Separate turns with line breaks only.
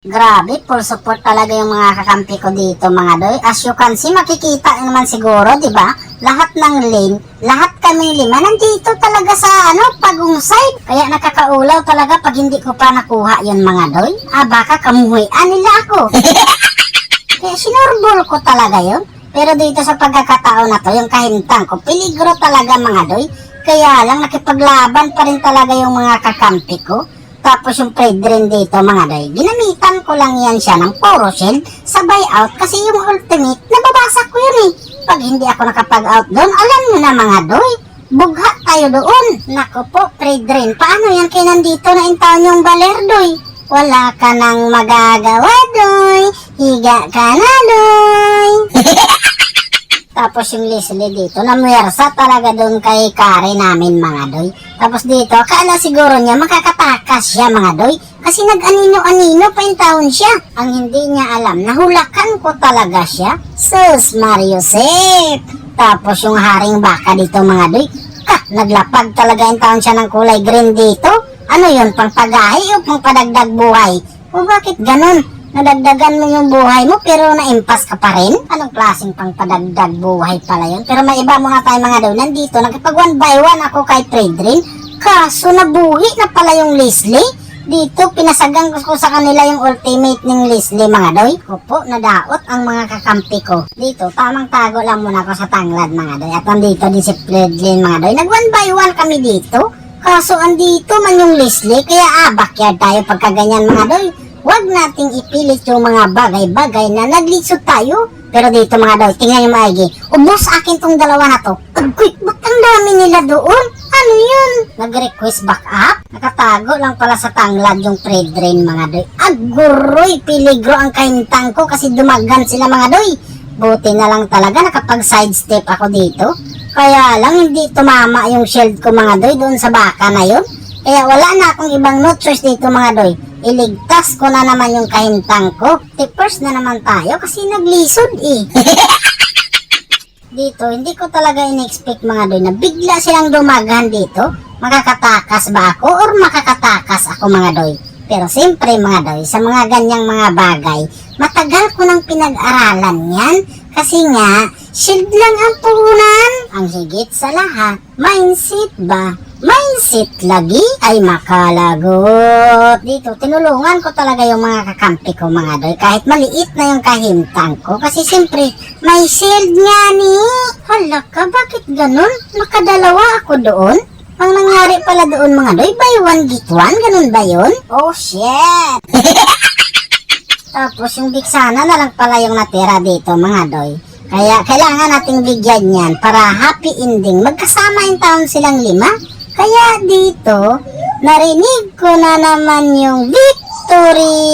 Grabe, full support talaga yung mga kakampi ko dito mga doy. As you can see, makikita naman siguro, di ba? Lahat ng lane, lahat kaming lima, nandito talaga sa pagong side. Kaya nakakaulaw talaga pag hindi ko pa nakuha yun mga doy. Baka kamuhian nila ako. Kaya sinurbol ko talaga yun. Pero dito sa pagkakataon na to, yung kahintang ko, peligro talaga mga doy. Kaya lang nakipaglaban pa rin talaga yung mga kakampi ko. Tapos yung trade rin dito mga doy, ginamitan ko lang yan siya ng puro shield sa buyout kasi yung ultimate, nababasa ko yun eh. Pag hindi ako nakapag-out doon, alam nyo na mga doy, bugha tayo doon. Nako po, trade rin. Paano yan kaya nandito na intaon yung baler doy? Wala ka nang magagawa doy, higa ka na doy. Tapos yung Leslie dito, namuwersa talaga doon kay Kari namin mga doy. Tapos dito, akala siguro niya makakatakas siya mga doy. Kasi nag-anino-anino pa yung taon siya. Ang hindi niya alam, nahulakan ko talaga siya. Sus, Mario Sep. Tapos yung haring baka dito mga doy, naglapag talaga yung taon siya ng kulay green dito. Ano yun, pang pagahi o pang padagdag buhay? O bakit ganun? Nadagdagan mo yung buhay mo pero na-impas ka pa rin? Anong klaseng pang padagdag buhay pala yun? Pero may iba muna tayo mga daw. Nandito, nagpag 1 by 1 ako kay Fredrin. Kaso nabuhi na pala yung Leslie. Dito, pinasagang ko sa kanila yung ultimate ng Leslie mga doy. Opo, nadaot ang mga kakampi ko. Dito, tamang tago lang muna ako sa tanglad mga doy. At nandito din si Fredrin mga doy. Nag 1 by 1 kami dito. Kaso andito man yung Leslie. Kaya backyard tayo pagkaganyan mga doy. Huwag nating ipilit yung mga bagay-bagay na naglisod tayo. Pero dito mga doy, tingnan yung maigi. Ubos akin tong dalawa na to. Agkoy, ba't ang dami nila doon? Ano yun? Nag-request back up? Nakatago lang pala sa tanglad yung trade drain mga doy. Aguroy, piligro ang kahintang ko kasi dumagan sila mga doy. Buti na lang talaga nakapag-sidestep ako dito. Kaya lang hindi tumama yung shield ko mga doy doon sa baka na yun. Kaya wala na akong ibang no choice dito mga doy. Iligtas ko na naman yung kahintang ko. Tippers na naman tayo kasi naglisod eh. Dito, hindi ko talaga in-expect mga doy na bigla silang dumagan dito. Makakatakas ba ako or makakatakas ako mga doy? Pero siyempre mga doy, sa mga ganyang mga bagay, matagal ko nang pinag-aralan yan. Kasi nga, shield lang ang puhunan. Ang higit sa lahat, mindset ba? Mindset lagi ay makalagot. Dito, tinulungan ko talaga yung mga kakampi ko mga doy. Kahit maliit na yung kahintang ko. Kasi siyempre, may shield nga ni. Hala ka, bakit ganun? Nakadalawa ako doon? Ang nangyari pala doon mga doy, buy one get one? Ganun ba yun? Oh shit! Tapos yung biksana na lang pala yung natira dito mga doy. Kaya kailangan nating bigyan yan para happy ending. Magkasama yung taon silang 5. Kaya dito, narinig ko na naman yung victory!